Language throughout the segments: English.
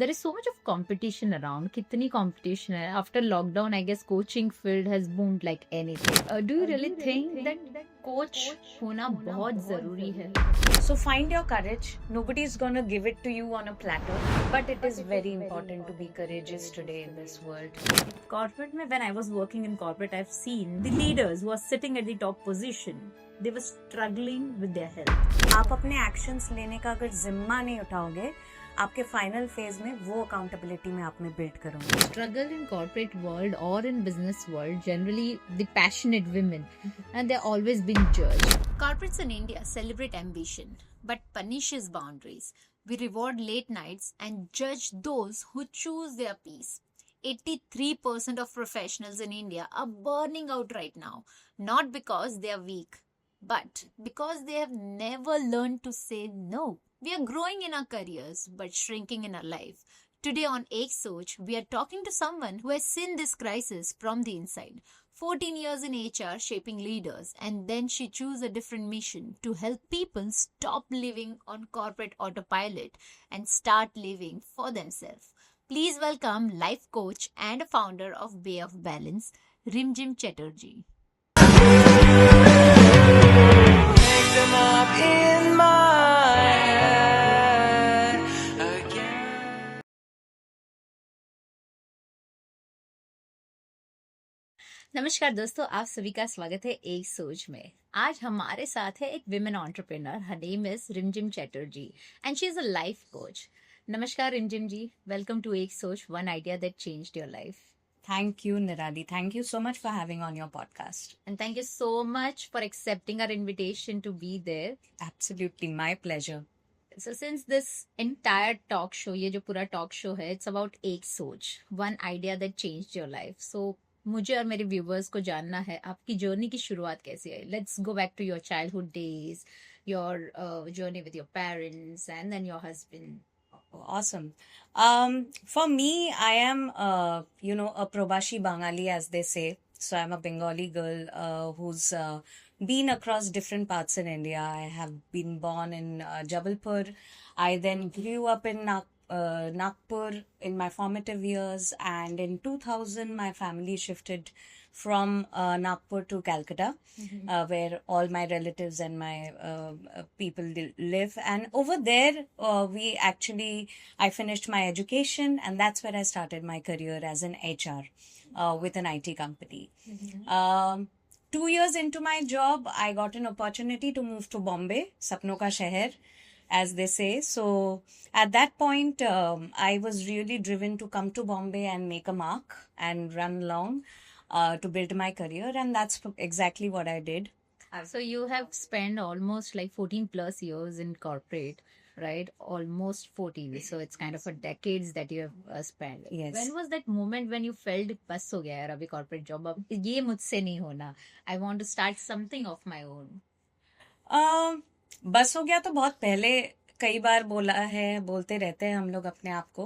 there is so much of competition around. कितनी competition है. After lockdown, I guess coaching field has boomed like anything. Do you really think that coach होना बहुत जरूरी है? So find your courage. Nobody is going to give it to you on a platter, but it is very important to be courageous today in this world. Corporate mein, when I was working in corporate, I've seen the leaders who are sitting at the top position, they were struggling with their health. आप अपने actions लेने का अगर जिम्मा नहीं उठाओगे, आपके final phase में वो अकाउंटेबिलिटी में आप में बिल्ड करोगे. Struggle in corporate world or in business world, generally the passionate women, and they're always being judged. Corporates in India celebrate ambition, but punishes boundaries. We reward late nights and judge those who choose their peace. 83% of professionals in India are burning out right now, not because they are weak, but because they have never learned to say no. We are growing in our careers, but shrinking in our life. Today on Ek Soch, we are talking to someone who has seen this crisis from the inside. 14 years in HR shaping leaders, and then she chose a different mission to help people stop living on corporate autopilot and start living for themselves. Please welcome life coach and a founder of Bay of Balance, Rimjim Chatterjee. Make them up in my head again. नमस्कार दोस्तों, आप सभी का स्वागत है एक सोच में. आज हमारे साथ है एक women entrepreneur. Her name is Rimjhim Chatterjee and she is a life coach. नमस्कार Rimjhim ji, welcome to Ek Soch, one idea that changed your life. Thank you, Nirali. Thank you so much for having on your podcast. And thank you so much for accepting our invitation to be there. Absolutely, my pleasure. So since this entire talk show, ये जो पूरा talk show है, it's about एक सोच, one idea that changed your life. So मुझे और मेरे viewers को जानना है आपकी जर्नी की शुरुआत कैसे आई. Let's go back to your childhood days, your journey with your parents and then your husband. Awesome. For me, I am, a Probashi Bangali, as they say. So I'm a Bengali girl who's been across different parts in India. I have been born in Jabalpur. I then grew up in Nagpur in my formative years. And in 2000, my family shifted from Nagpur to Calcutta, where all my relatives and my people live. And over there, I finished my education, and that's where I started my career as an HR with an IT company. 2 years into my job, I got an opportunity to move to Bombay, Sapno ka Shehar, as they say. So at that point, I was really driven to come to Bombay and make a mark and run along. To build my career, and that's exactly what I did. So you have spent almost like 14 plus years in corporate, right? Almost 14. So it's kind of a decades that you have spent. Yes. When was that moment when you felt बस हो गया यार अभी corporate job, अब ये मुझसे नहीं होना, I want to start something of my own? बस हो गया तो बहुत पहले कई बार बोलते रहते हैं हम लोग अपने आप को.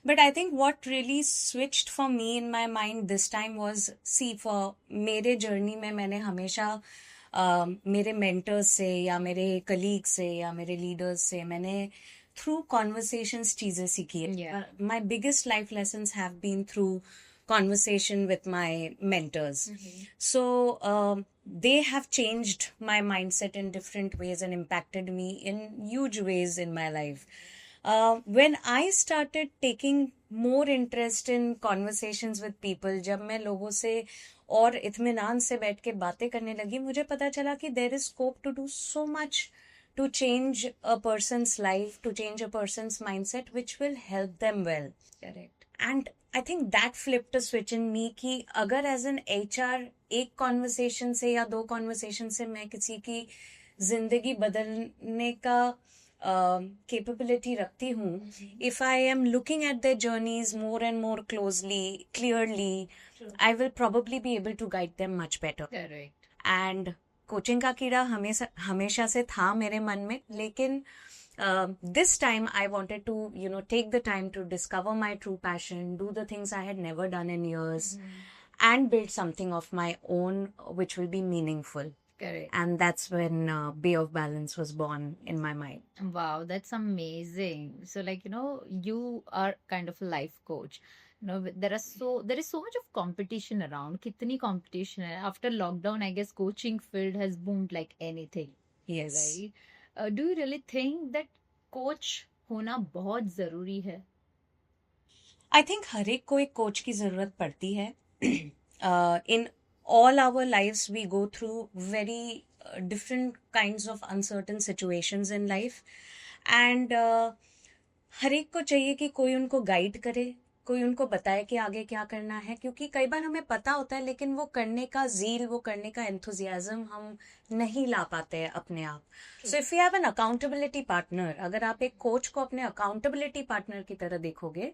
But I think what really switched for me in my mind this time was, for मेरे जर्नी में मैंने हमेशा मेरे मेंटर्स से या मेरे कलीग से या मेरे लीडर्स से मैंने थ्रू कॉन्वर्सेशंस चीजें सीखी है. My biggest life lessons have been through conversation with my mentors. So they have changed my mindset in different ways and impacted me in huge ways in my life. When I started taking more interest in conversations with people, जब मैं लोगों से और इत्मीनान से बैठ के बातें करने लगी, मुझे पता चला कि there is scope to do so much to change a person's life, to change a person's mindset, which will help them well. Correct. And I think that flipped a switch in me कि अगर as an HR एक conversation से या 2 conversation से मैं किसी की जिंदगी बदलने का capability रखती हूँ, if I am looking at their journeys more and more clearly, I will probably be able to guide them much better. Correct. And coaching का कीड़ा हमेशा से था मेरे मन में, लेकिन this time I wanted to, take the time to discover my true passion, do the things I had never done in years, and build something of my own which will be meaningful. Correct. And that's when Bay of Balance was born in my mind. Wow, that's amazing. So, like, you are kind of a life coach. There is so much of competition around. Kitni competition hai. After lockdown, I guess coaching field has boomed like anything, Yes. right? Do you really think that coach होना बहुत जरूरी है? I think हर एक को एक coach की जरूरत पड़ती है. इन all our lives we go through very different kinds of uncertain situations in life, and हर एक को चाहिए कि कोई उनको गाइड करे, कोई उनको बताए कि आगे क्या करना है, क्योंकि कई बार हमें पता होता है लेकिन वो करने का जील, वो करने का एंथुजियाज्म हम नहीं ला पाते हैं अपने आप. So if you have an accountability partner, अगर आप एक कोच को अपने अकाउंटेबिलिटी पार्टनर की तरह देखोगे,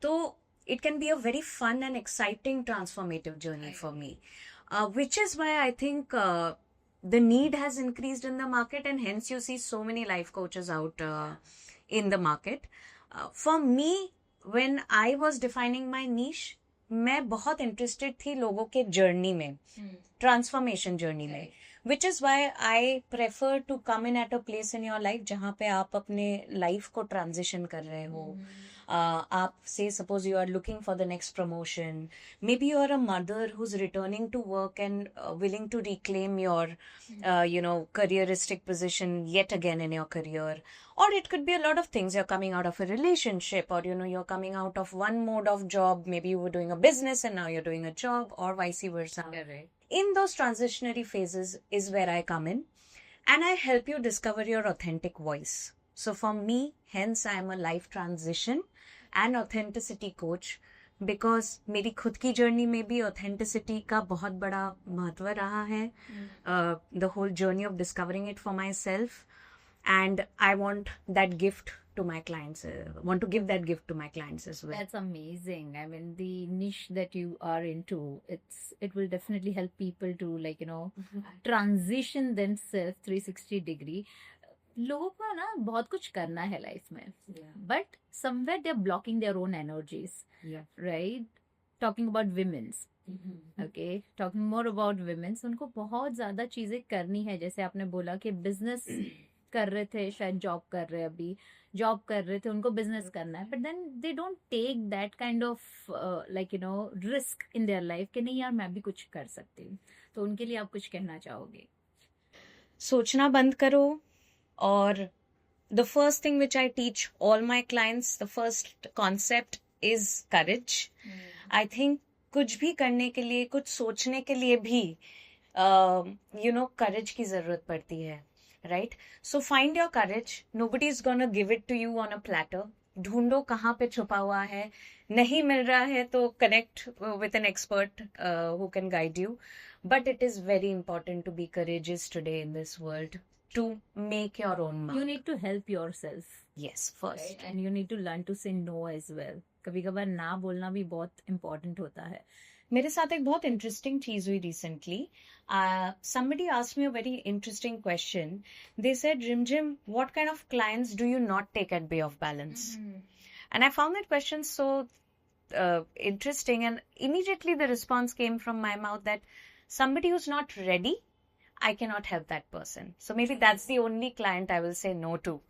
तो it can be a very fun and exciting transformative journey for me, which is why I think the need has increased in the market, and hence you see so many life coaches out in the market. For me, when I was defining my niche, मैं बहुत interested थी लोगों के journey में, transformation journey में, which is why I prefer to come in at a place in your life जहाँ पे आप अपने life को transition कर रहे हो. आप say suppose you are looking for the next promotion, maybe you are a mother who's returning to work and willing to reclaim your careeristic position yet again in your career, or it could be a lot of things. You're coming out of a relationship, or you're coming out of one mode of job, maybe you were doing a business and now you're doing a job, or vice versa. Correct. In those transitionary phases is where I come in, and I help you discover your authentic voice. So for me, hence I am a life transition and authenticity coach, because मेरी खुद की journey में भी authenticity का बहुत बड़ा महत्व रहा है. The whole journey of discovering it for myself, and I want that gift to my clients. Want to give that gift to my clients as well. That's amazing. I mean, the niche that you are into, it will definitely help people to transition themselves 360 degree. लोगों को ना बहुत कुछ करना है life में, but somewhere they are blocking their own energies, right? Talking about womens, okay, talking more about womens, उनको बहुत ज्यादा चीजें करनी है. जैसे आपने बोला कि बिजनेस कर रहे थे, शायद जॉब कर रहे, अभी जॉब कर रहे थे, उनको बिजनेस करना है, but then they don't take that kind of risk in their life कि नहीं यार मैं भी कुछ कर सकती हूँ. तो उनके लिए आप कुछ कहना चाहोगे? सोचना बंद करो. Or the first thing which I teach all my clients, the first concept is courage. I think कुछ भी करने के लिए, कुछ सोचने के लिए भी courage की जरूरत पड़ती है, right? So find your courage. Nobody is gonna give it to you on a platter. ढूंढो कहाँ पे छुपा हुआ है. नहीं मिल रहा है तो connect with an expert who can guide you. But it is very important to be courageous today in this world, to make your own mark. You need to help yourself. Yes, first. Right? And you need to learn to say no as well. कभी कभार ना बोलना भी बहुत important होता है. मेरे साथ एक बहुत interesting चीज हुई recently. Somebody asked me a very interesting question. They said, Rimjim, what kind of clients do you not take at Bay of Balance? And I found that question so interesting, and immediately the response came from my mouth that somebody who's not ready, I cannot help that person. So maybe that's the only client I will say no to.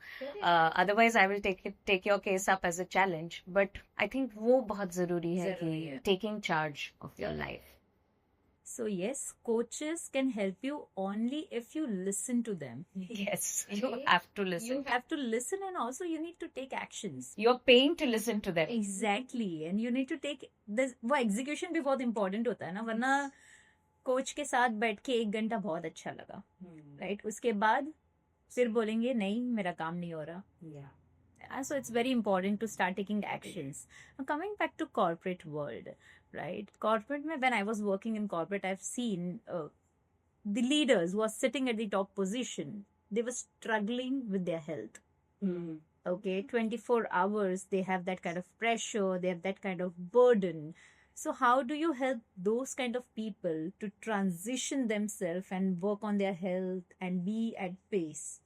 Otherwise, I will take your case up as a challenge. But I think वो बहुत जरूरी है कि taking charge of your life. So yes, coaches can help you only if you listen to them. Yes, you have to listen. You have to listen, and also you need to take actions. You're paying to listen to them. Exactly, and you need to take this. वो execution भी बहुत important होता है ना, वरना coach के साथ बैठ के 1 घंटा बहुत अच्छा लगा, राइट? उसके बाद फिर बोलेंगे नहीं मेरा काम नहीं हो रहा. So it's very important to start taking actions. Now coming back to corporate world, right? Corporate में, when I was working in corporate, I've seen the leaders who are sitting at the top position, they were struggling with their health. Okay, 24 hours, they have that kind of pressure, they have that kind of burden. So how do you help those kind of people to transition themselves and work on their health and be at pace?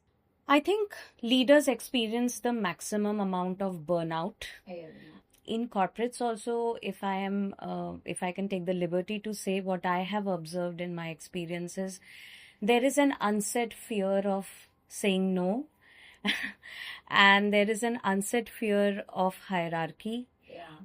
I think leaders experience the maximum amount of burnout. In corporates also, if I can take the liberty to say what I have observed in my experiences, there is an unsaid fear of saying no, and there is an unsaid fear of hierarchy,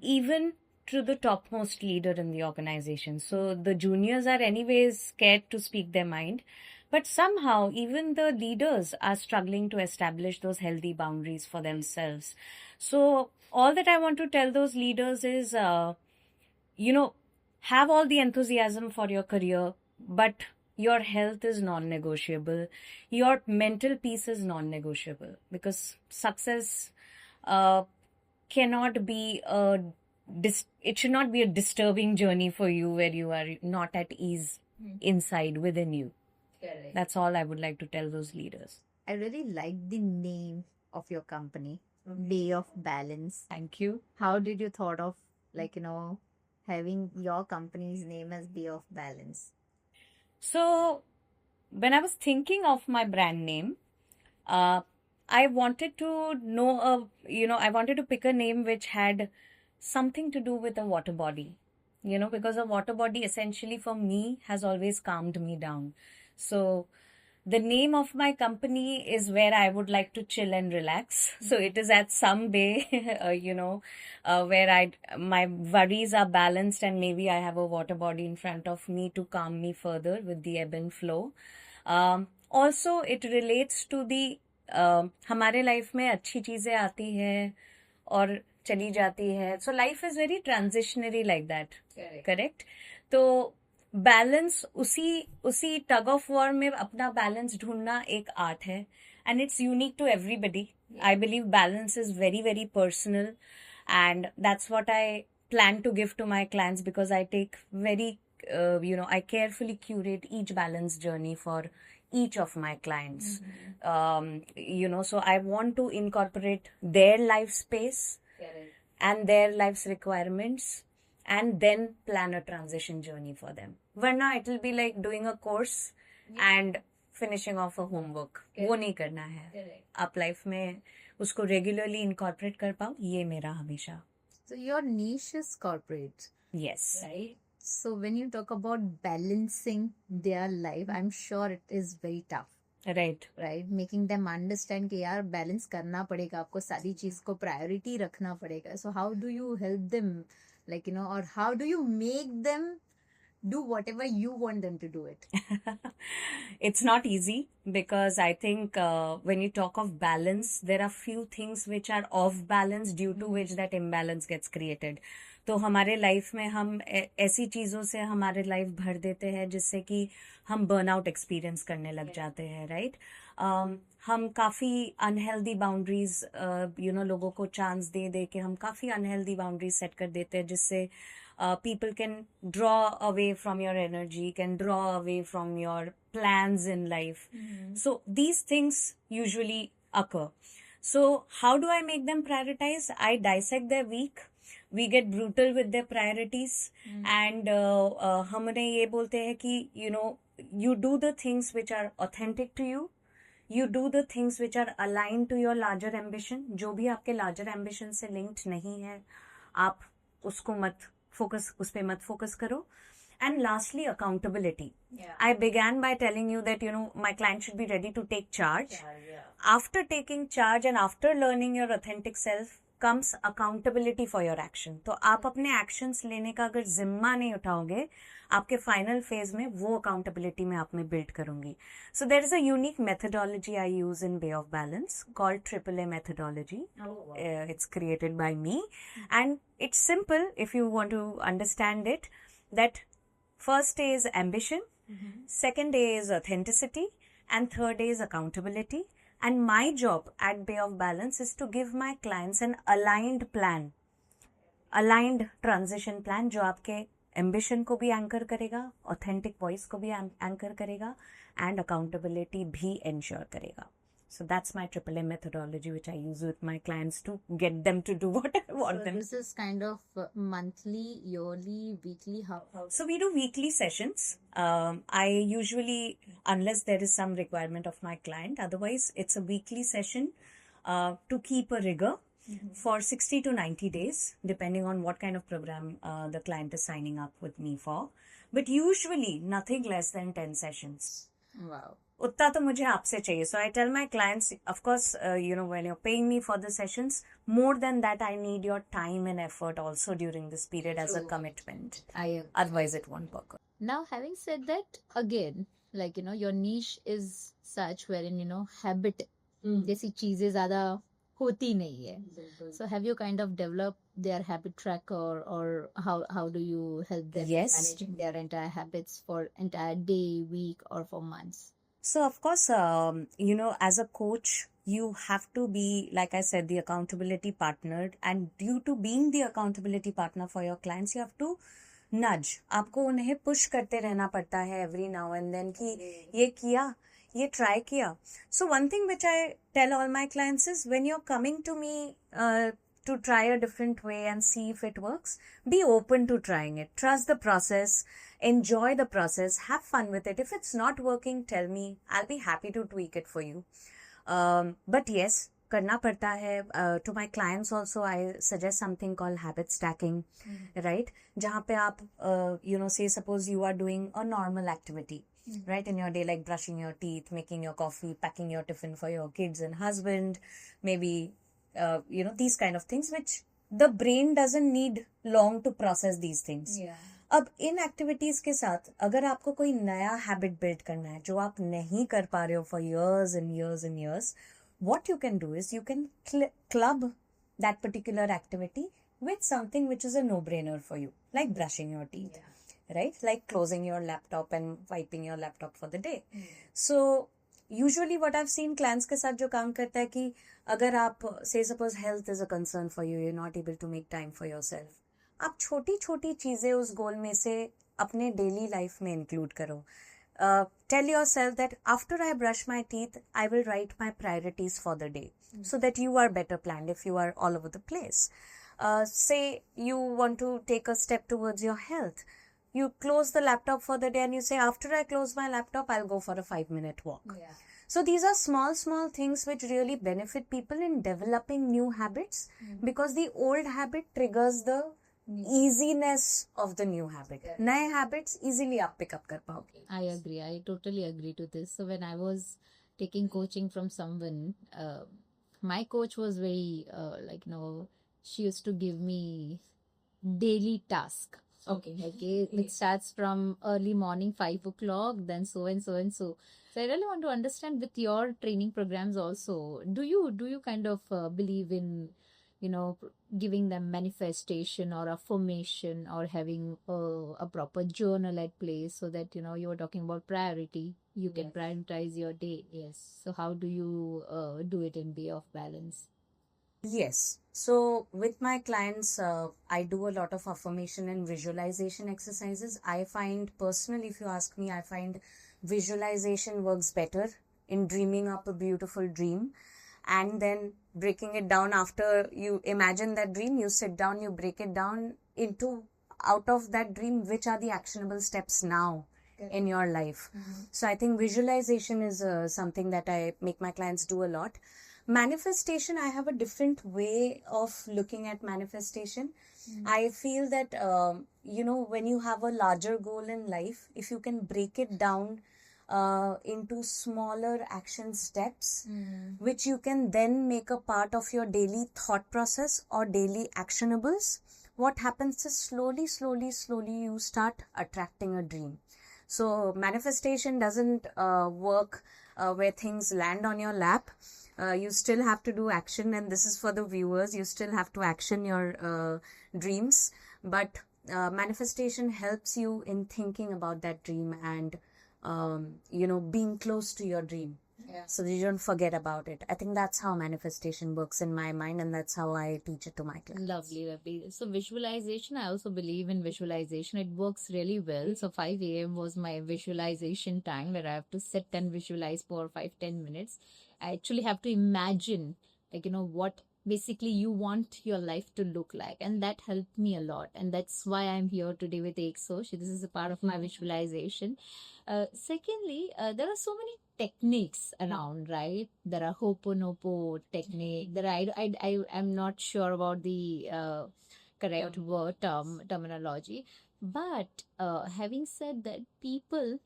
even to the topmost leader in the organization. So the juniors are anyways scared to speak their mind, but somehow even the leaders are struggling to establish those healthy boundaries for themselves. So all that I want to tell those leaders is, have all the enthusiasm for your career, but your health is non-negotiable. Your mental peace is non-negotiable, because success cannot be it should not be a disturbing journey for you where you are not at ease inside within you. Correct. That's all I would like to tell those leaders. I really like the name of your company, Bay of Balance. Thank you. How did you thought of having your company's name as Bay of Balance? So, when I was thinking of my brand name, I wanted to I wanted to pick a name which had something to do with a water body, because a water body essentially for me has always calmed me down. So, the name of my company is where I would like to chill and relax. So it is at some bay, where my worries are balanced and maybe I have a water body in front of me to calm me further with the ebb and flow. Also, it relates to the हमारे life में अच्छी चीजें आती हैं और चली जाती है. So life is very transitionary like that. Correct? तो बैलेंस उसी टग ऑफ वॉर में अपना बैलेंस ढूंढना एक आर्ट है, and it's unique to everybody. I believe balance is very very personal, and that's what I plan to give to my clients, because I take I carefully curate each balance journey for each of my clients. So I want to incorporate their life space and their life's requirements, and then plan a transition journey for them. Varna it will be like doing a course and finishing off a homework. वो नहीं करना है. आप life में उसको regularly incorporate कर पाओ, ये मेरा हमेशा. So your niche is corporate, Yes. right? So when you talk about balancing their life, I'm sure it is very tough, Right. right? Making them understand कि यार balance करना पड़ेगा, आपको सारी चीज को priority रखना पड़ेगा. So how do you help them, or how do you make them do whatever you want them to do it? It's not easy, because I think when you talk of balance, there are few things which are off balance, due to which that imbalance gets created. तो हमारे life में हम ऐसी चीज़ों से हमारे life भर देते हैं जिससे कि हम बर्नआउट एक्सपीरियंस करने लग जाते हैं, राइट? हम काफ़ी अनहेल्दी बाउंड्रीज लोगों को चांस दे दे के हम काफ़ी अनहेल्दी बाउंड्रीज सेट कर देते हैं, जिससे people can draw away from your energy, can draw away from your plans in life. So these things usually occur. So how do I make them prioritize? I dissect their week. We get brutal with their priorities. And हम उन्हें ये बोलते हैं कि you do the things which are authentic to you. You do the things which are aligned to your larger ambition. जो भी आपके larger ambition से linked नहीं है, आप उसको उस पे मत फोकस करो. And lastly, accountability. I began by telling you that my client should be ready to take charge. After taking charge and after learning your authentic self comes accountability for your action. तो आप अपने actions लेने का अगर जिम्मा नहीं उठाओगे, आपके final phase में वो accountability मैं आप में build करूंगी. So there is a unique methodology I use in Bay of Balance called AAA methodology. It's created by me, and it's simple if you want to understand it. That first day is ambition, second day is authenticity, and third day is accountability. And my job at Bay of Balance is to give my clients an aligned plan, aligned transition plan, जो आपके ambition को भी anchor करेगा, authentic voice को भी anchor करेगा, and accountability भी ensure करेगा. So that's my AAA methodology, which I use with my clients to get them to do what I want So them. this is kind of monthly, yearly, weekly, how? So we do weekly sessions. I usually, unless there is some requirement of my client, otherwise it's a weekly session to keep a rigor for 60 to 90 days, depending on what kind of program the client is signing up with me for. But usually nothing less than 10 sessions. Wow. उतना तो मुझे आपसे चाहिए. So I tell my clients, of course, when you're paying me for the sessions, more than that, I need your time and effort also during this period as a commitment. I agree. Otherwise, it won't work. Now, having said that, again, like, your niche is such wherein, habit जैसी चीजें ज्यादा होती नहीं है. So have you kind of developed their habit tracker, or how do you help them Yes. managing their entire habits for entire day, week, or for months? So, of course, as a coach, you have to be, like I said, the accountability partner. And due to being the accountability partner for your clients, you have to nudge. आपको उन्हें push करते रहना पड़ता है every now and then कि ये किया, ये try किया. So, one thing which I tell all my clients is, when you're coming to me to try a different way and see if it works, be open to trying it. Trust the process. Enjoy the process. Have fun with it. If it's not working, tell me. I'll be happy to tweak it for you. But yes, करना पड़ता है. To my clients also, I suggest something called habit stacking, right? जहाँ पे आप, say suppose you are doing a normal activity, right, in your day, like brushing your teeth, making your coffee, packing your tiffin for your kids and husband, maybe, these kind of things, which the brain doesn't need long to process these things. Yeah. अब इन activities के साथ अगर आपको कोई नया habit build करना है जो आप नहीं कर पा रहे हो for years and years and years, what you can do is you can club that particular activity with something which is a no-brainer for you, like brushing your teeth, right? Like closing your laptop and wiping your laptop for the day. So usually what I've seen clients के साथ जो काम करता है कि अगर आप, say suppose health is a concern for you, you're not able to make time for yourself, आप छोटी छोटी चीजें उस गोल में से अपने डेली लाइफ में इंक्लूड करो. Tell yourself that after I brush my teeth, I will write my priorities for the day, so that you are better planned if you are all over the place. Say you want to take a step towards your health. You close the laptop for the day and you say, after I close my laptop, I'll go for a 5-minute walk. Yeah. So these are small things which really benefit people in developing new habits, because the old habit triggers the easiness of the new habit. नए habits easily आप pick up कर पाओगे. I agree. I totally agree to this. So when I was taking coaching from someone, my coach was very she used to give me daily task. Okay. It starts from early morning 5 o'clock, then so and so and so. So I really want to understand with your training programs also. Do you kind of believe in giving them manifestation or affirmation, or having a proper journal at place, so that you were talking about priority, you can prioritize your day. Yes. So how do you do it in way of balance? Yes. So with my clients, I do a lot of affirmation and visualization exercises. I find personally, if you ask me, I find visualization works better in dreaming up a beautiful dream. And then breaking it down after you imagine that dream, you sit down, you break it down into, out of that dream, which are the actionable steps now in your life. So I think visualization is something that I make my clients do a lot. Manifestation, I have a different way of looking at manifestation. I feel that, when you have a larger goal in life, if you can break it down into smaller action steps, which you can then make a part of your daily thought process or daily actionables, what happens is slowly you start attracting a dream. So manifestation doesn't work where things land on your lap. You still have to do action, and this is for the viewers. You still have to action your dreams, but manifestation helps you in thinking about that dream and being close to your dream, so that you don't forget about it. I think that's how manifestation works in my mind, and that's how I teach it to my clients. Lovely. So visualization, I also believe in visualization. It works really well. So 5 a.m. was my visualization time, where I have to sit and visualize for 5-10 minutes. I actually have to imagine, what basically you want your life to look like, and that helped me a lot, and that's why I'm here today with EXO. This is a part of my visualization. Secondly, there are so many techniques around, right? There are Ho'oponopono technique. I'm not sure about the correct word terminology, but having said that, people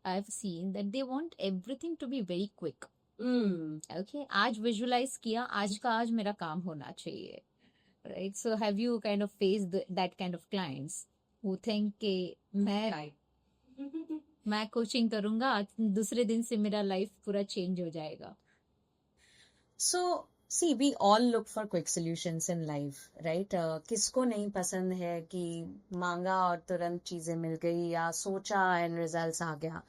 I've seen that they want everything to be very quick. Mm. Okay, आज visualize किया, आज का आज मेरा काम होना चाहिए, right? So have you kind of faced that kind of clients who think कि मैं कोचिंग करूंगा, दूसरे दिन से मेरा लाइफ पूरा चेंज हो जाएगा? So, see, we all look for quick solutions in life, right? किसको नहीं पसंद है कि मांगा और तुरंत चीजें मिल गई या सोचा and results आ गया.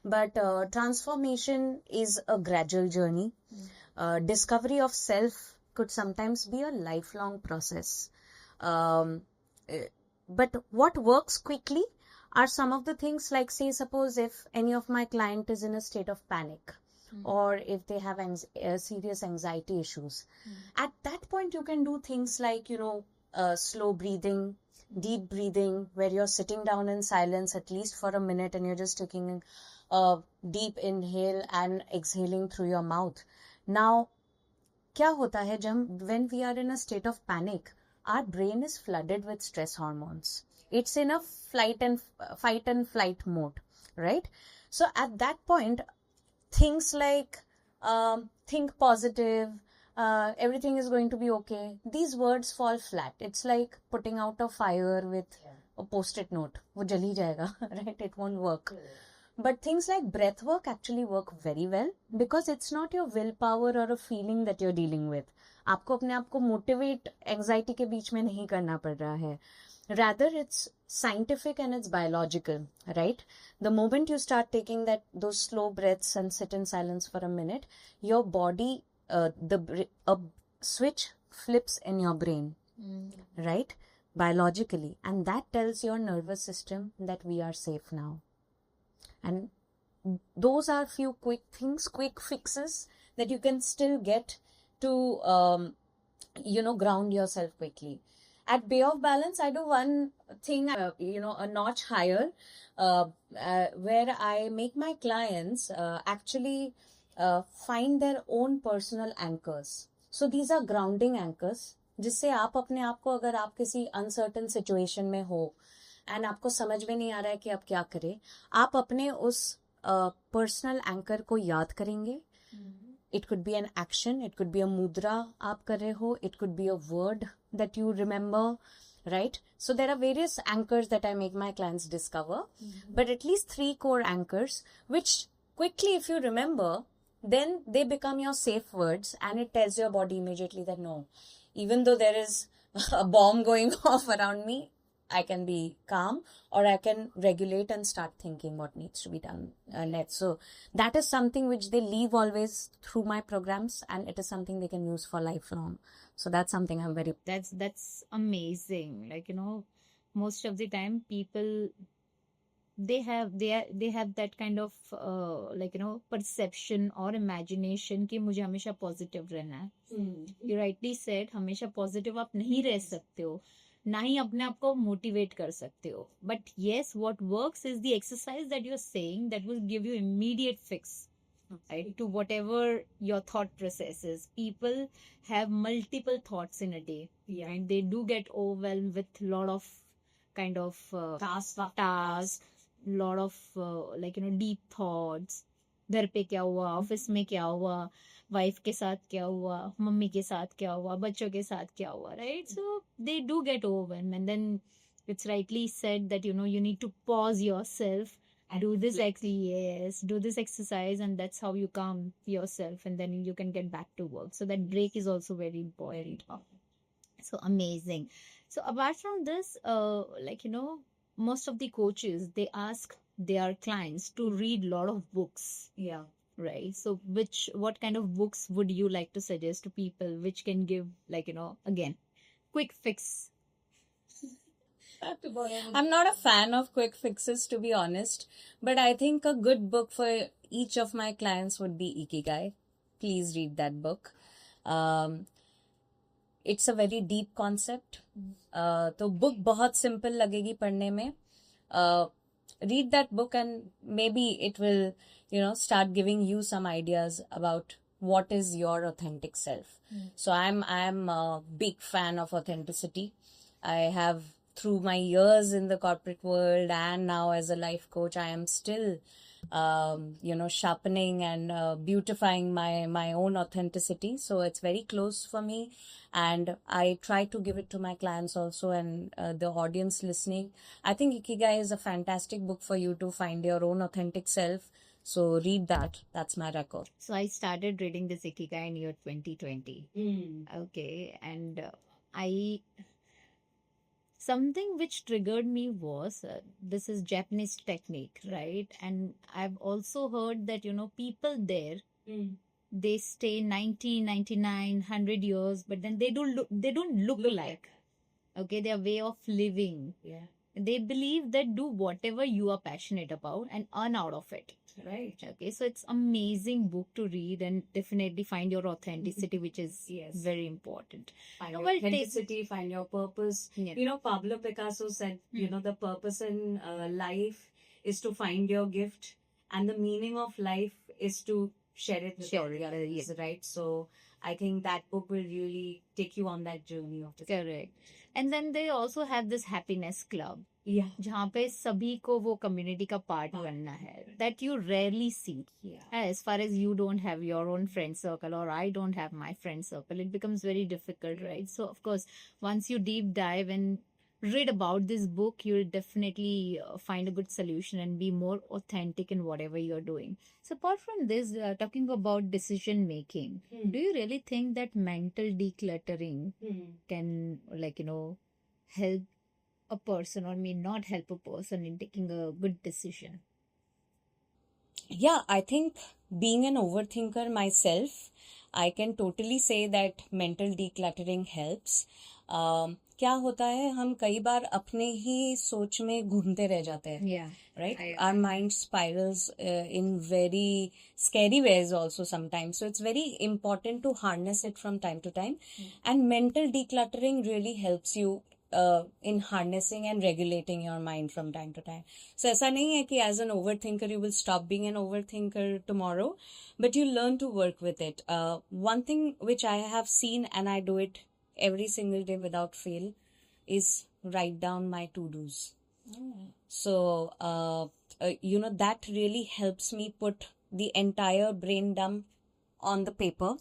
But transformation is a gradual journey. Discovery of self could sometimes be a lifelong process. But what works quickly are some of the things like, say, suppose if any of my client is in a state of panic, or if they have serious anxiety issues. At that point, you can do things like, slow breathing, deep breathing, where you're sitting down in silence at least for a minute and you're just taking a deep inhale and exhaling through your mouth. Now, क्या होता है जब when we are in a state of panic, our brain is flooded with stress hormones. It's in a fight and flight mode, right? So at that point, things like think positive, everything is going to be okay, these words fall flat. It's like putting out a fire with a post-it note. वो जल ही जाएगा, right? It won't work. But things like breath work actually work very well because it's not your willpower or a feeling that you're dealing with. आपको अपने आप को motivate anxiety के बीच में नहीं करना पड़ रहा है. Rather, it's scientific and it's biological, right? The moment you start taking those slow breaths and sit in silence for a minute, your body, a switch flips in your brain, right? Biologically. And that tells your nervous system that we are safe now. And those are few quick things, quick fixes that you can still get to, ground yourself quickly. At Bay of Balance, I do one thing, a notch higher, where I make my clients actually find their own personal anchors. So these are grounding anchors, जिससे आप अपने आप को, अगर आप किसी uncertain situation में हो and आपको समझ में नहीं आ रहा है कि आप क्या करें, आप अपने उस personal anchor को याद करेंगे. It could be an action, it could be a mudra आप कर रहे हो, it could be a word that you remember, right? So there are various anchors that I make my clients discover, but at least 3 core anchors, which quickly, if you remember, then they become your safe words and it tells your body immediately that no, even though there is a bomb going off around me, I can be calm or I can regulate and start thinking what needs to be done next. So that is something which they leave always through my programs and it is something they can use for lifelong. So that's something I'm very... That's amazing. Like, most of the time people, they have that kind of perception or imagination कि मुझे हमेशा positive रहना है. You rightly said, हमेशा positive आप नहीं रह सकते हो, ना ही अपने आप को मोटिवेट कर सकते हो. But yes, what works is the exercise that you're saying that will give you immediate fix, right, to whatever your thought process is. People have multiple thoughts in a day, and they do get overwhelmed with lot of kind of tasks, lot of deep thoughts. घर पे क्या हुआ, office में क्या हुआ, wife के साथ क्या हुआ, मम्मी के साथ क्या हुआ, बच्चों के साथ क्या हुआ, right? So they do get overwhelmed, and then it's rightly said that you need to pause yourself, do this exercise, and that's how you calm yourself, and then you can get back to work. So that break is also very important. So amazing. So apart from this, most of the coaches, they ask their clients to read a lot of books. Yeah. Right. So what kind of books would you like to suggest to people which can give again, quick fix? I'm not a fan of quick fixes, to be honest, but I think a good book for each of my clients would be Ikigai. Please read that book. It's a very deep concept. तो book बहुत simple लगेगी पढ़ने में. Read that book and maybe it will, start giving you some ideas about what is your authentic self. So I'm a big fan of authenticity. I have, through my years in the corporate world and now as a life coach, I am still sharpening and beautifying my own authenticity. So it's very close for me, and I try to give it to my clients also, and the audience listening. I think Ikigai is a fantastic book for you to find your own authentic self. So read that. That's my record. So I started reading this Ikigai in year 2020. Okay, and I something which triggered me was this is Japanese technique, right? And I've also heard that people there they stay 90, 99, 100 years, but then they don't look like, okay, their way of living. Yeah. They believe that do whatever you are passionate about and earn out of it. Right. Okay, so it's amazing book to read and definitely find your authenticity, which is Yes. very important. Find No, your well, take- authenticity, find your purpose. Yeah. Pablo Picasso said, the purpose in life is to find your gift, and the meaning of life is to share it with Share all it, the others, yes. right? So I think that book will really take you on that journey of Correct. And then they also have this happiness club, Yeah. जहाँ पे सभी को वो community का part बनना है, that you rarely see. Yeah. As far as you don't have your own friend circle or I don't have my friend circle, it becomes very difficult, right? So of course, once you deep dive and read about this book, you'll definitely find a good solution and be more authentic in whatever you're doing. So apart from this, talking about decision making, do you really think that mental decluttering can help a person or may not help a person in taking a good decision? Yeah, I think being an overthinker myself, I can totally say that mental decluttering helps. क्या होता है, हम कई बार अपने ही सोच में घूमते रह जाते हैं. Yeah. Right? I- Our mind spirals in very scary ways also sometimes. So it's very important to harness it from time to time. And mental decluttering really helps you in harnessing and regulating your mind from time to time. So ऐसा नहीं है कि as an overthinker you will stop being an overthinker tomorrow, but you learn to work with it. One thing which I have seen, and I do it every single day without fail, is write down my to-dos. So, that really helps me put the entire brain dump on the paper.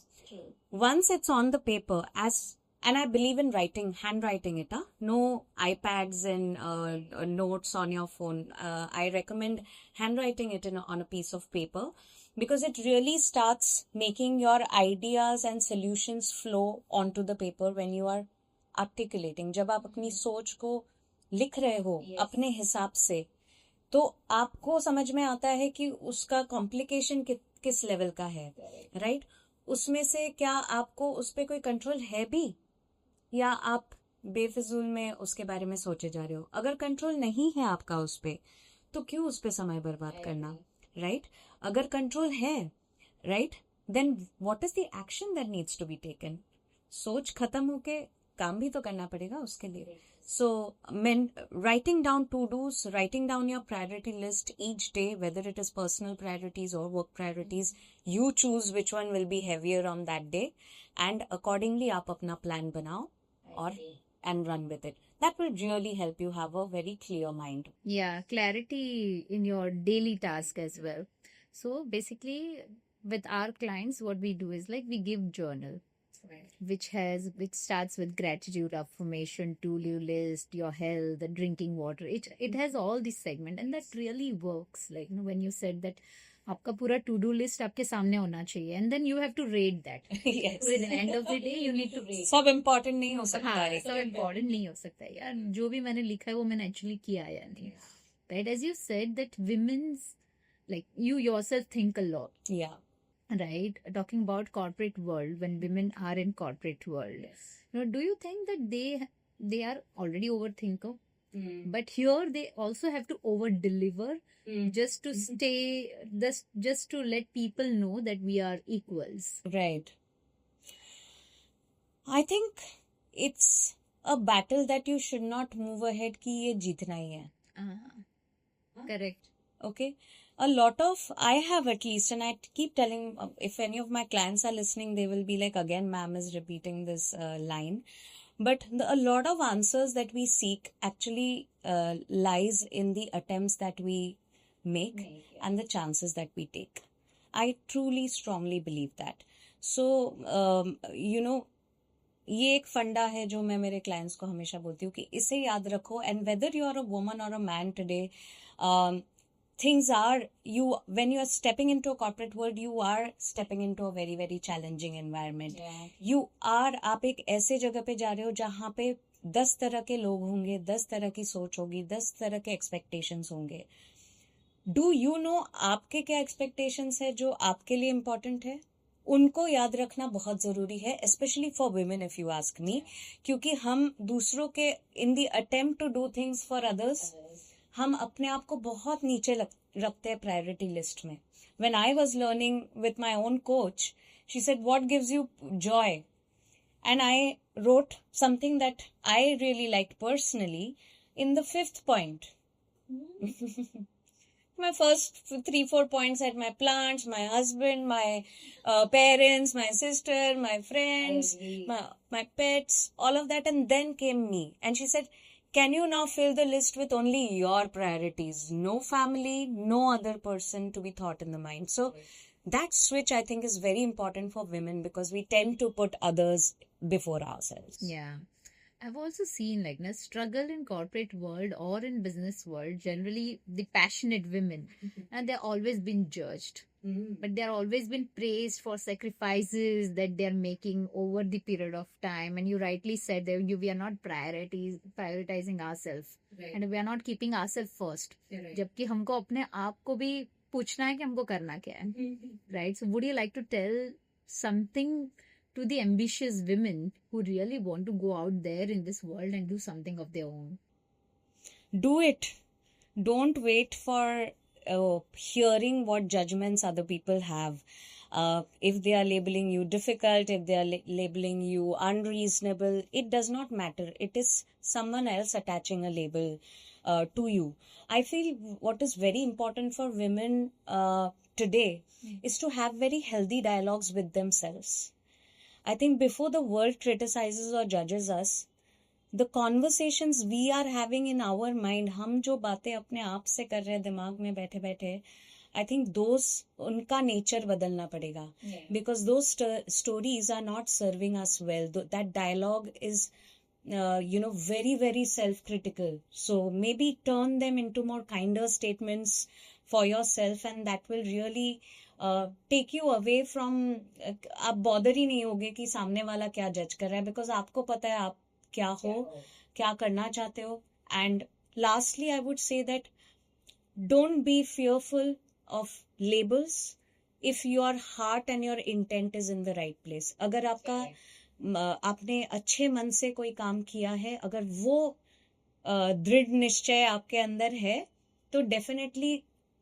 Once it's on the paper, and I believe in handwriting it, no iPads and notes on your phone. I recommend handwriting it on a piece of paper, because it really starts making your ideas and solutions flow onto the paper when you are articulating. जब आप अपनी सोच को लिख रहे हो अपने हिसाब से, तो आपको समझ में आता है कि उसका कॉम्प्लिकेशन किस लेवल का है, राइट? उसमें से क्या आपको उस पर कोई कंट्रोल है भी, या आप बेफिजूल में उसके बारे में सोचे जा रहे हो? अगर कंट्रोल नहीं है आपका उस पे, तो क्यों उस पे समय बर्बाद करना, राइट? अगर कंट्रोल है, right, then what is the action that needs to be taken? सोच खत्म होके काम भी तो करना पड़ेगा उसके लिए. So, writing down to-dos, writing down your priority list each day, whether it is personal priorities or work priorities, you choose which one will be heavier on that day, and accordingly आप अपना plan बनाओ and run with it. That will really help you have a very clear mind. Yeah, clarity in your daily task as well. So basically, with our clients, what we do is we give journal, which starts with gratitude, affirmation, to-do list, your health, the drinking water. It has all these segment, and that really works. When you said that आपका पूरा to-do list आपके सामने होना चाहिए, and then you have to rate that. Yes. So at the end of the day, you need to rate. सब important नहीं हो सकता हाँ, है. सब इम्पोर्टेंट नहीं हो सकता है यार. जो भी मैंने लिखा है वो मैंने एक्चुअली किया है या नहीं. Right, as you said that women's, you yourself think a lot, Yeah. right? Talking about corporate world, when women are in corporate world, do you think that they are already overthinker, but here they also have to over deliver just to stay, just to let people know that we are equals. Right. I think it's a battle that you should not move ahead कि ये जीतना ही है. Correct. Okay. A lot of, I have at least, and I keep telling, if any of my clients are listening, they will be like, again, ma'am is repeating this line. But a lot of answers that we seek actually lies in the attempts that we make and the chances that we take. I truly strongly believe that. So, ये एक फंडा है जो मैं मेरे clients को हमेशा बोलती हूँ कि इसे याद रखो, and whether you are a woman और a man today, things are, you when you are stepping into a corporate world, you are stepping into a very very challenging environment. You are, आप एक ऐसे जगह पे जा रहे हो जहाँ पे 10 तरह के लोग होंगे, 10 तरह की सोच होगी, 10 तरह के एक्सपेक्टेशंस होंगे. डू यू नो आपके क्या एक्सपेक्टेशंस है जो आपके लिए इम्पोर्टेंट है? उनको याद रखना बहुत जरूरी है, specially for women if you ask me, क्योंकि हम दूसरों के in the attempt to do things for others, हम अपने आप को बहुत नीचे रखते हैं प्रायोरिटी लिस्ट में. When I was learning with my own coach, she said what gives you joy, and I wrote something that I really liked personally in the 5th point. My first 3-4 points had my plants, my husband, my parents, my sister, my friends, my pets, all of that, and then came me. And she said, can you now fill the list with only your priorities? No family, no other person to be thought in the mind. So that switch, I think, is very important for women because we tend to put others before ourselves. Yeah. I've also seen like the struggle in corporate world or in business world, generally the passionate women, and they're always been judged. But they're always been praised for sacrifices that they're making over the period of time. And you rightly said that we are not prioritizing ourselves. And we are not keeping ourselves first. जबकि हमको अपने आप को भी पूछना है कि हमको करना क्या है. Right? So would you like to tell something to the ambitious women who really want to go out there in this world and do something of their own? Do it. Don't wait for hearing what judgments other people have. If they are labeling you difficult, if they are labeling you unreasonable, it does not matter. It is someone else attaching a label to you. I feel what is very important for women today is to have very healthy dialogues with themselves. I think before the world criticizes or judges us, the conversations we are having in our mind, हम जो बातें अपने आप से कर रहे हैं दिमाग में बैठे बैठे, I think those, उनका nature बदलना पड़ेगा. Because those stories are not serving us well. That dialogue is very very self-critical. So maybe turn them into more kinder statements for yourself, and that will really take you away from आप bother ही नहीं होगे कि सामने वाला क्या जज कर रहा है, बिकॉज आपको पता है आप क्या हो, क्या करना चाहते हो. And lastly I would say that don't be fearful of labels if your heart and your intent is in the right place. अगर आपने अच्छे मन से कोई काम किया है, अगर वो दृढ़ निश्चय आपके अंदर है, तो definitely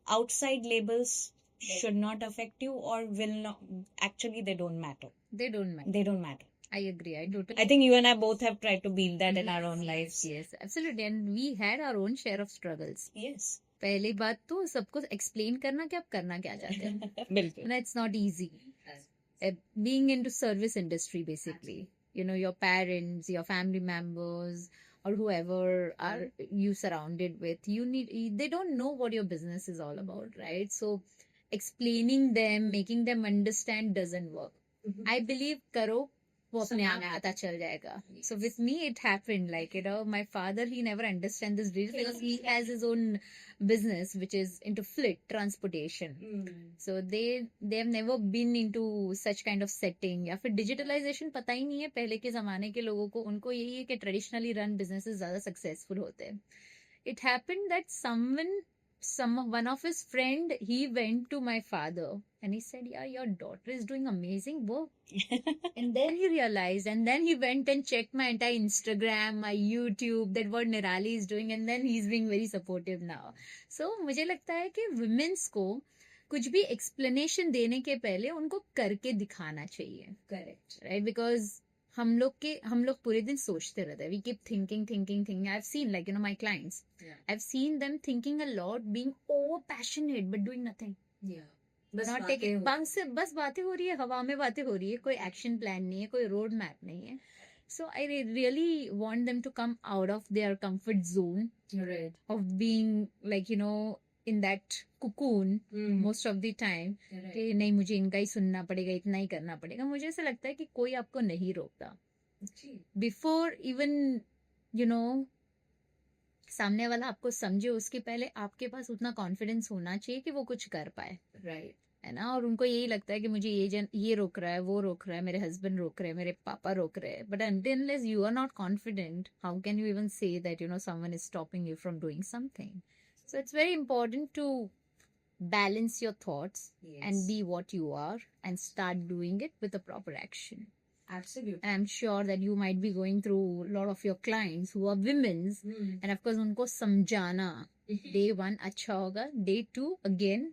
outside labels should not affect you, or will not. Actually, they don't matter. They don't matter. They don't matter. I agree. I totally. I think you and I both have tried to build that in our own lives. Yes, absolutely. And we had our own share of struggles. Yes. पहली बात तो सबको explain करना कि आप करना क्या चाहते हैं. बिल्कुल. And it's not easy. Being into service industry, basically, your parents, your family members, or whoever are you surrounded with, they don't know what your business is all about, right? So explaining them, making them understand doesn't work. I believe करो, वो अपने आप पता चल जाएगा. So with me it happened, like my father, he never understand this business because he has his own business which is into fleet transportation. So they have never been into such kind of setting. या फिर digitalization पता ही नहीं है पहले के जमाने के लोगों को. उनको यही है कि traditionally run businesses ज्यादा successful होते हैं. It happened that one of his friend, he went to my father and he said, yeah, your daughter is doing amazing work. And then he realized, and then he went and checked my entire Instagram, my YouTube, that what Nirali is doing, and then he's being very supportive now. So मुझे लगता है कि women's को कुछ भी explanation देने के पहले उनको करके दिखाना चाहिए. Correct. Right? Because हम लोग पूरे दिन सोचते रहते हैं. We keep thinking. I've seen my clients. Yeah. I've seen them thinking a lot, being over passionate, but doing nothing. Yeah. बस बातें हो रही है, हवा में बातें हो रही है, कोई एक्शन प्लान नहीं है, कोई रोड मैप नहीं है. So I really want them to come out of their comfort zone, right, of being in that cocoon most of the time कि नहीं मुझे इनका ही सुनना पड़ेगा, इतना ही करना पड़ेगा. मुझे ऐसा लगता है कि कोई आपको नहीं रोकता. Before even you know सामने वाला आपको समझे, उसके पहले आपके पास उतना कॉन्फिडेंस होना चाहिए कि वो कुछ कर पाए. Right. है ना. और उनको यही लगता है कि मुझे ये रोक रहा है, वो रोक रहा है, मेरे हस्बैंड रोक रहे हैं, मेरे पापा रोक रहे हैं. But unless you are not confident, how can you even say that someone is stopping you from doing something? So it's very important to balance your thoughts and be what you are and start doing it with a proper action. Absolutely. And I'm sure that you might be going through a lot of your clients who are women's, and of course उनको समझाना day 1 अच्छा होगा, day 2 again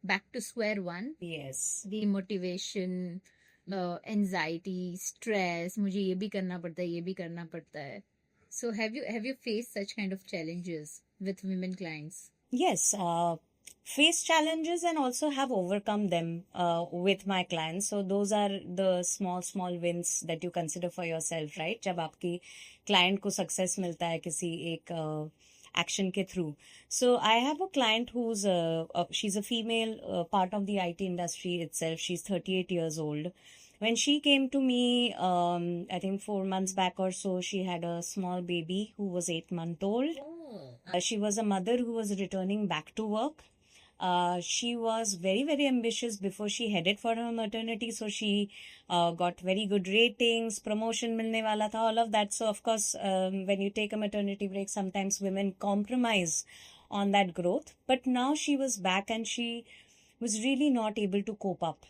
back to square one. Yes. Demotivation, anxiety, stress, मुझे ये भी करना पड़ता है, ये भी करना पड़ता है. So have you faced such kind of challenges with women clients? Yes, face challenges and also have overcome them with my clients. So those are the small wins that you consider for yourself, right? जब आपकी client को success मिलता है किसी एक action के through. So I have a client who's she's a female part of the IT industry itself. She's 38 years old. When she came to me, I think 4 months back or so, she had a small baby who was 8 months old. She was a mother who was returning back to work. She was very, very ambitious before she headed for her maternity. So she got very good ratings, promotion milne wala tha, all of that. So of course, when you take a maternity break, sometimes women compromise on that growth. But now she was back and she was really not able to cope up.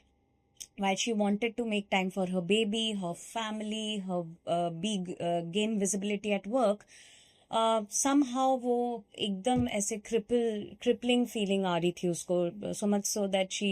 While she wanted to make time for her baby, her family, her gain visibility at work, somehow वो एकदम ऐसे crippling feeling आ रही थी उसको, so much so that she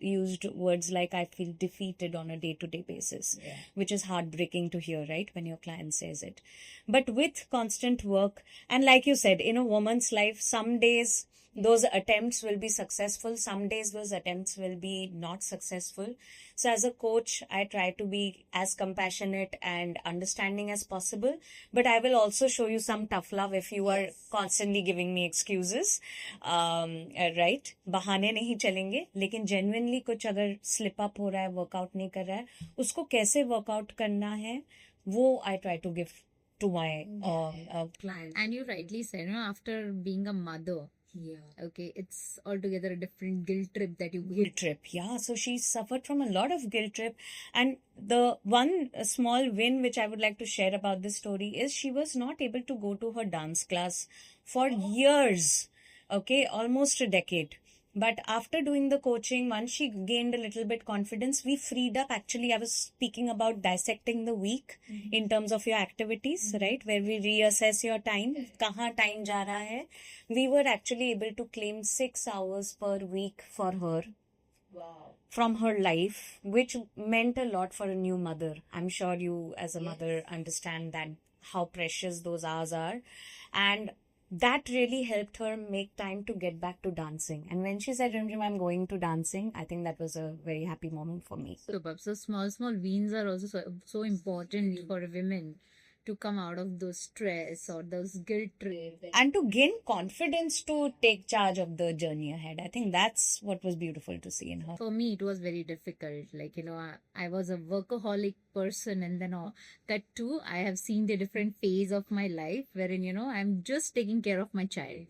used words like I feel defeated on a day-to-day basis, which is heartbreaking to hear, right, when your client says it. But with constant work, and like you said, in a woman's life, some days those attempts will be successful, some days those attempts will be not successful. So as a coach, I try to be as compassionate and understanding as possible, but I will also show you some tough love if you are constantly giving me excuses, right? बहाने नहीं चलेंगे, लेकिन genuinely कुछ अगर slip up हो रहा है, workout नहीं कर रहा है, उसको कैसे workout करना है, वो I try to give to my client. And you rightly said, after being a mother, okay, it's altogether a different guilt trip that you Guilt trip, yeah. So she suffered from a lot of guilt trip. And the one small win which I would like to share about this story is she was not able to go to her dance class for years, okay, almost a decade. But after doing the coaching, once she gained a little bit confidence, we freed up. Actually, I was speaking about dissecting the week in terms of your activities, right? Where we reassess your time. Kahan time ja raha hai. We were actually able to claim 6 hours per week for her. Wow. From her life, which meant a lot for a new mother. I'm sure you as a mother understand that how precious those hours are. And that really helped her make time to get back to dancing. And when she said, Rimjim, I'm going to dancing, I think that was a very happy moment for me. So small wins are also so important for women to come out of those stress or those guilt trips. And to gain confidence to take charge of the journey ahead. I think that's what was beautiful to see in her. For me, it was very difficult. Like, I was a workaholic person, and then that too, I have seen the different phase of my life wherein, I'm just taking care of my child.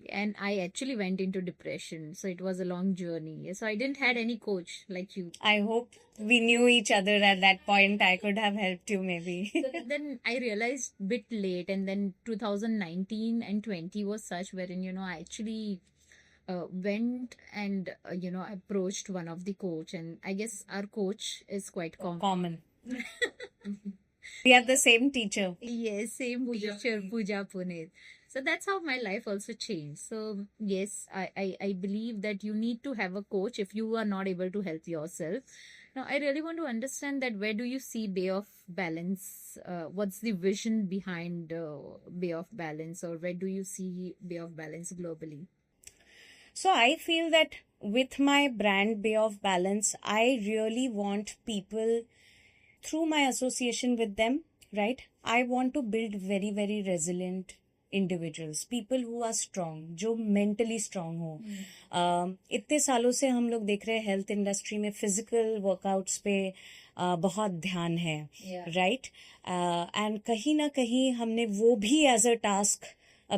And I actually went into depression. So it was a long journey. So I didn't had any coach like you. I hope we knew each other at that point. I could have helped you maybe. So then I realized a bit late, and then 2019 and 20 was such wherein, I actually went and, approached one of the coach, and I guess our coach is quite common. We have the same teacher. Yes, same teacher, Pooja Puneet. So that's how my life also changed. So yes, I believe that you need to have a coach if you are not able to help yourself. Now, I really want to understand that where do you see Bay of Balance? What's the vision behind Bay of Balance, or where do you see Bay of Balance globally? So I feel that with my brand Bay of Balance, I really want people, through my association with them, right? I want to build very, very resilient individuals, people who are strong, जो mentally strong हो. इतने सालों से हम लोग देख रहे हैं हेल्थ इंडस्ट्री में फिजिकल वर्कआउट्स पे बहुत ध्यान है, राइट? एंड कहीं ना कहीं हमने वो भी एज अ टास्क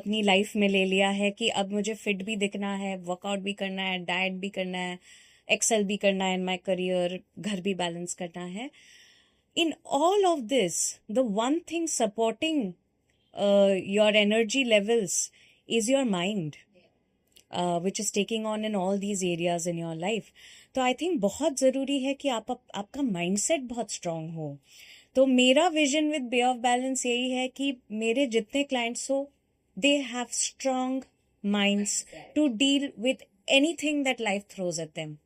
अपनी लाइफ में ले लिया है कि अब मुझे फिट भी दिखना है, वर्कआउट भी करना है, डाइट भी करना है, एक्सेल भी करना है इन माई करियर, घर भी बैलेंस करना है. In all of this, the one thing supporting your energy levels is your mind, which is taking on in all these areas in your life. तो आई थिंक बहुत ज़रूरी है कि आपका माइंडसेट बहुत स्ट्रांग हो. तो मेरा vision with Bay of Balance यही है कि मेरे जितने क्लाइंट्स हो, they have strong minds to deal with anything that life throws at them.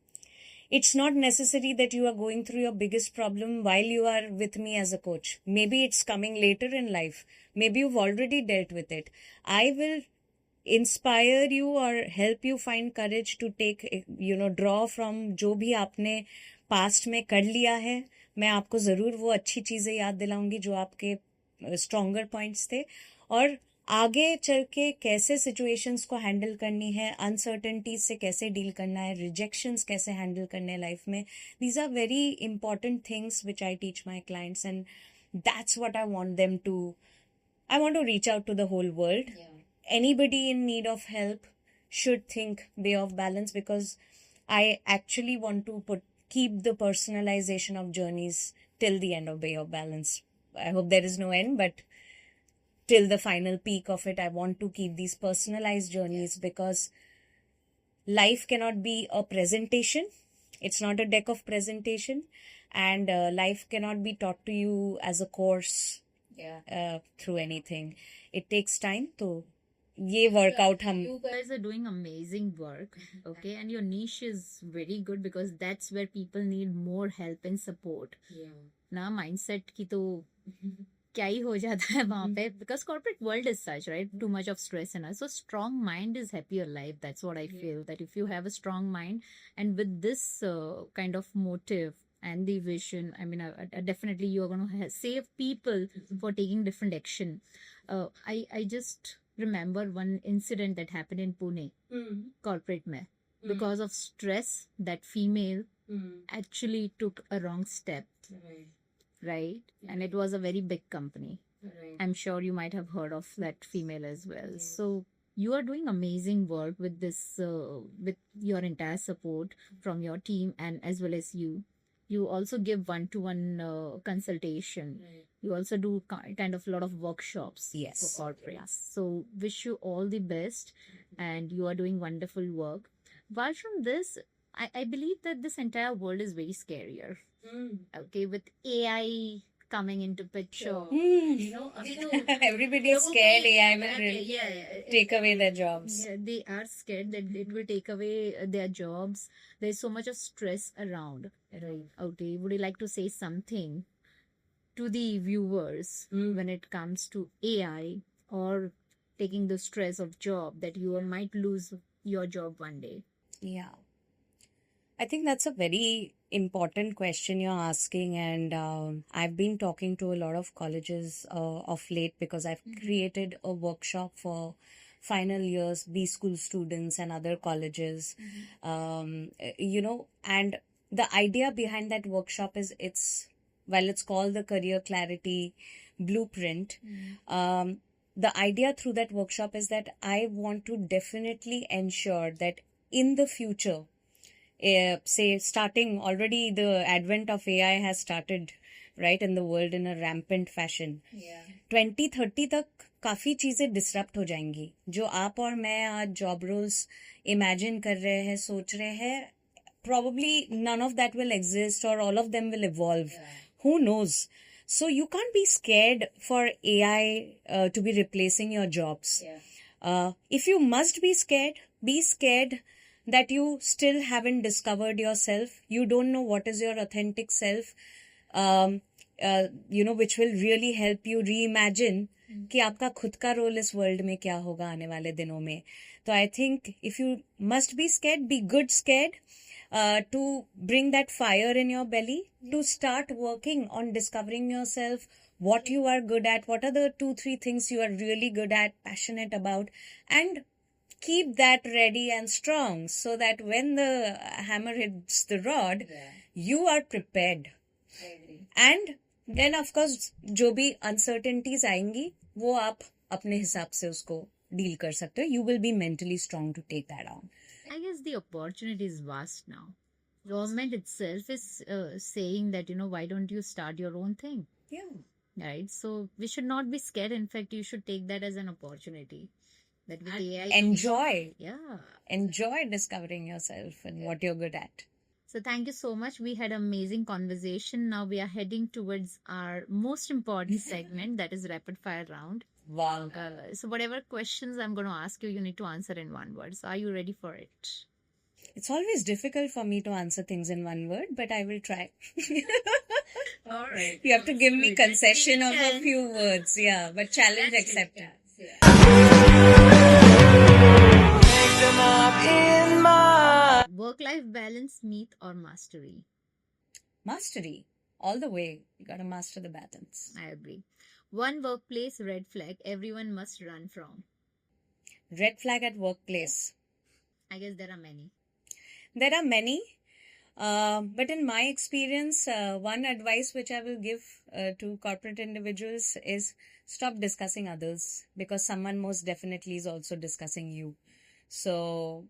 It's not necessary that you are going through your biggest problem while you are with me as a coach. Maybe it's coming later in life. Maybe you've already dealt with it. I will inspire you or help you find courage to take, draw from जो भी आपने past में कर लिया है. मैं आपको ज़रूर वो अच्छी चीज़ें याद दिलाऊंगी जो आपके stronger points थे, और आगे चल के कैसे सिचुएशंस को हैंडल करनी है, अनसर्टेनिटीज से कैसे डील करना है, रिजेक्शंस कैसे हैंडल करने हैं लाइफ में. These are very important things which I teach my clients, and that's what I want them to. I want to reach out to the whole world. Anybody in need of help should think Bay of Balance, because I actually want to keep the personalization of journeys till the end of Bay of Balance. I hope there is no end, but till the final peak of it, I want to keep these personalized journeys, because life cannot be a presentation. It's not a deck of presentation, and life cannot be taught to you as a course through anything. It takes time. तो ये workout हम You guys are doing amazing work, okay? And your niche is very good because that's where people need more help and support. ना mindset की तो क्या ही हो जाता है वहां पे, because corporate world is such, right? Too much of stress in us. So strong mind is happier life. That's what I feel. That if you have a strong mind, and with this kind of motive and the vision, I mean, definitely you are going to save people for taking different action. I just remember one incident that happened in Pune, corporate mein. Because of stress, that female actually took a wrong step. Right? And it was a very big company. I'm sure you might have heard of that female as well. So you are doing amazing work with this, with your entire support from your team, and as well as you. You also give one-to-one consultation. You also do kind of a lot of workshops Yes. for corporates. So wish you all the best, and you are doing wonderful work. Apart from this, I believe that this entire world is very scarier. Okay, with AI coming into picture. You know, everybody is scared AI will take away their jobs. Yeah, they are scared that it will take away their jobs. There's so much of stress around. Right. Okay, would you like to say something to the viewers when it comes to AI or taking the stress of job, that you might lose your job one day? Yeah. I think that's a very important question you're asking, and I've been talking to a lot of colleges of late, because I've created a workshop for final years B school students and other colleges. And the idea behind that workshop is it's called the Career Clarity Blueprint. The idea through that workshop is that I want to definitely ensure that in the future, say starting already, the advent of AI has started, right, in the world in a rampant fashion. 2030 तक काफी चीजें disrupt हो जाएंगी. जो आप और मैं आज जॉब रोल्स इमेजिन कर रहे हैं, सोच रहे हैं, probably none of that will exist, or all of them will evolve. Who knows? So you can't be scared for AI to be replacing your jobs. If you must be scared that you still haven't discovered yourself. You don't know what is your authentic self, which will really help you reimagine कि आपका खुद का role इस world में क्या होगा आने वाले दिनों में. तो I think if you must be scared, be good scared, to bring that fire in your belly, to start working on discovering yourself, what you are good at, what are the 2-3 things you are really good at, passionate about, and keep that ready and strong so that when the hammer hits the rod, you are prepared. And then of course जो भी uncertainties आएंगी वो आप अपने हिसाब से उसको deal कर सकते हो. You will be mentally strong to take that on. I guess the opportunity is vast now. Government itself is saying that, why don't you start your own thing? Yeah. Right? So we should not be scared. In fact, you should take that as an opportunity. That with AI, Enjoy. yeah. Enjoy discovering yourself and what you're good at. So thank you so much. We had amazing conversation. Now we are heading towards our most important segment, that is rapid fire round. Wow. So whatever questions I'm going to ask you, you need to answer in one word. So are you ready for it? It's always difficult for me to answer things in one word, but I will try. All right. You have to give me concession of a few words. Yeah, but challenge accepted. Make them up in my Work-life balance, myth or mastery? Mastery. All the way. You gotta master the balance. I agree. One workplace red flag everyone must run from. Red flag at workplace. I guess there are many. There are many, but in my experience, one advice which I will give to corporate individuals is stop discussing others, because someone most definitely is also discussing you. So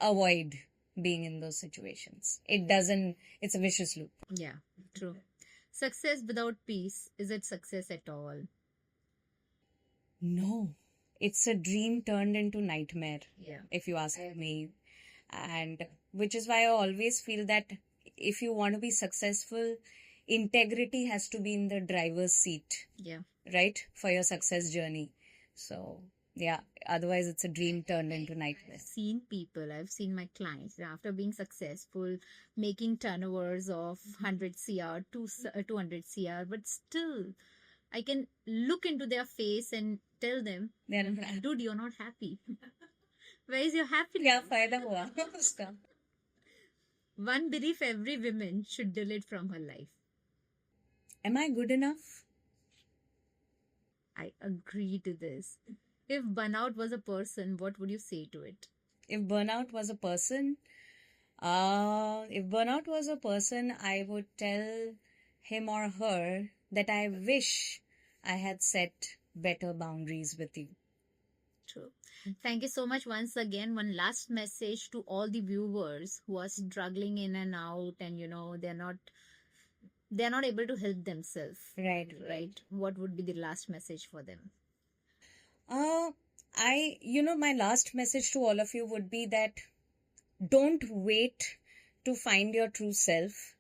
avoid being in those situations. It's a vicious loop. Yeah, true. Success without peace, is it success at all? No, it's a dream turned into nightmare, Yeah. if you ask me. And which is why I always feel that if you want to be successful, integrity has to be in the driver's seat, Yeah. right? For your success journey. So, yeah, otherwise it's a dream turned into nightmare. I've seen my clients after being successful, making turnovers of 100 CR, 200 CR, but still I can look into their face and tell them, dude, you're not happy. Where is your happiness? क्या फायदा हुआ उसका? One belief every woman should delete from her life. Am I good enough? I agree to this. If burnout was a person, what would you say to it? If burnout was a person, I would tell him or her that I wish I had set better boundaries with you. True. Thank you so much once again. One last message to all the viewers who are struggling in and out, and they're not able to help themselves. Right. What would be the last message for them? My last message to all of you would be that don't wait to find your true self,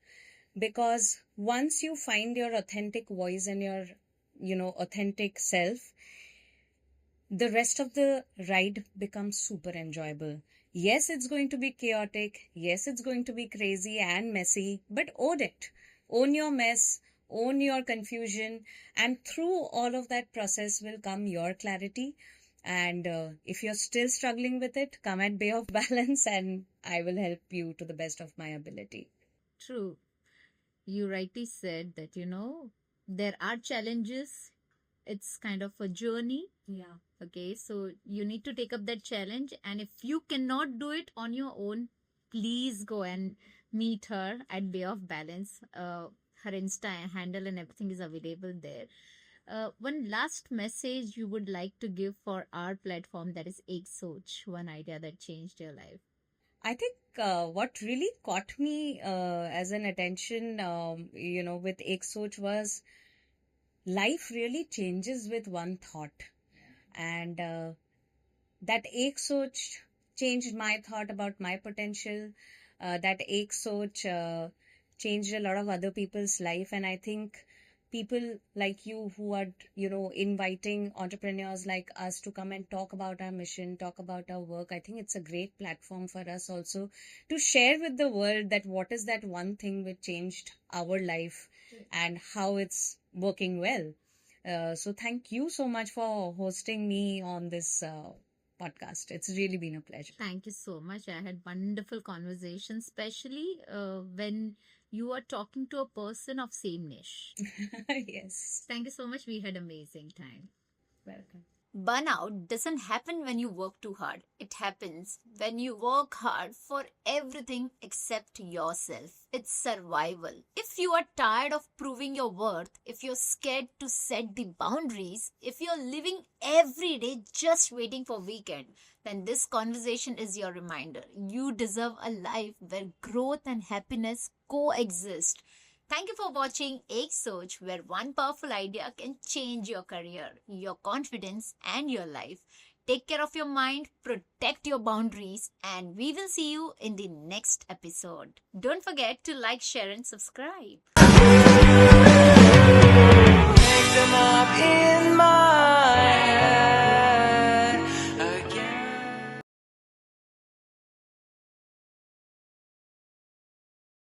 because once you find your authentic voice and your, authentic self, the rest of the ride becomes super enjoyable. Yes, it's going to be chaotic. Yes, it's going to be crazy and messy, but own it. Own your mess, own your confusion, and through all of that process will come your clarity. And if you're still struggling with it, come at Bay of Balance and I will help you to the best of my ability. True. You rightly said that, there are challenges. It's kind of a journey. Yeah. Okay, so you need to take up that challenge, and if you cannot do it on your own, please go and meet her at Bay of Balance. Her Insta handle and everything is available there. One last message you would like to give for our platform, that is Ek Soch, one idea that changed your life. I think what really caught me as an attention, with Ek Soch was life really changes with one thought. And that Ek Soch changed my thought about my potential. That Ek Soch changed a lot of other people's life. And I think people like you who are, inviting entrepreneurs like us to come and talk about our mission, talk about our work, I think it's a great platform for us also to share with the world that what is that one thing which changed our life and how it's working well. So thank you so much for hosting me on this podcast. It's really been a pleasure. Thank you so much. I had wonderful conversations, especially when You are talking to a person of same niche. Yes. Thank you so much. We had amazing time. Welcome. Burnout doesn't happen when you work too hard. It happens when you work hard for everything except yourself. It's survival. If you are tired of proving your worth, if you're scared to set the boundaries, if you're living every day just waiting for weekend, then this conversation is your reminder. You deserve a life where growth and happiness coexist. Thank you for watching Ek Soch, where one powerful idea can change your career, your confidence, and your life. Take care of your mind, protect your boundaries, and we will see you in the next episode. Don't forget to like, share, and subscribe. Hang them up in